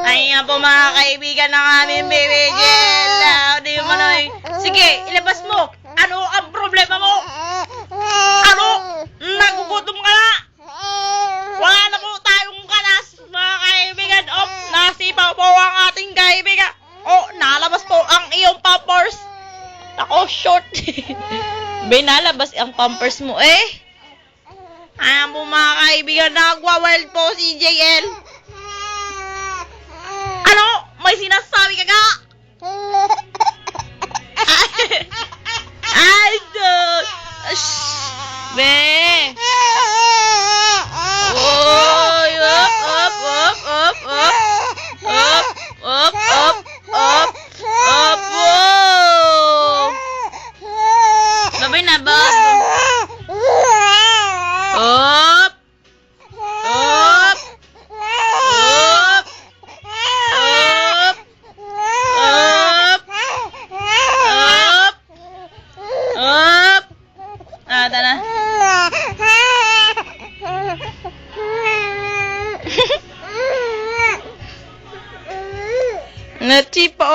Ayan po mga kaibigan ng aming baby Jill. Di mo na sige, ilabas mo. Ano ang problema mo? Ano? Nagugutom ka na? Wala na po tayong kanas, mga kaibigan. Oh, nasipaw po ang ating kaibigan. Oh, nalabas po ang iyong pampers. Ako, short. Binalabas ang pampers mo eh. Ayan po mga kaibigan, nagwa-wild po si JL. Ano? May sinasabi ka ka? Ay, dude. Be. Oy, up, up, up, up, up. Up, up, up, up. Up, wow. Sabi na ba? Up. Up. Up. Up. Up. Up. Up. Ah, tana. Nachi po.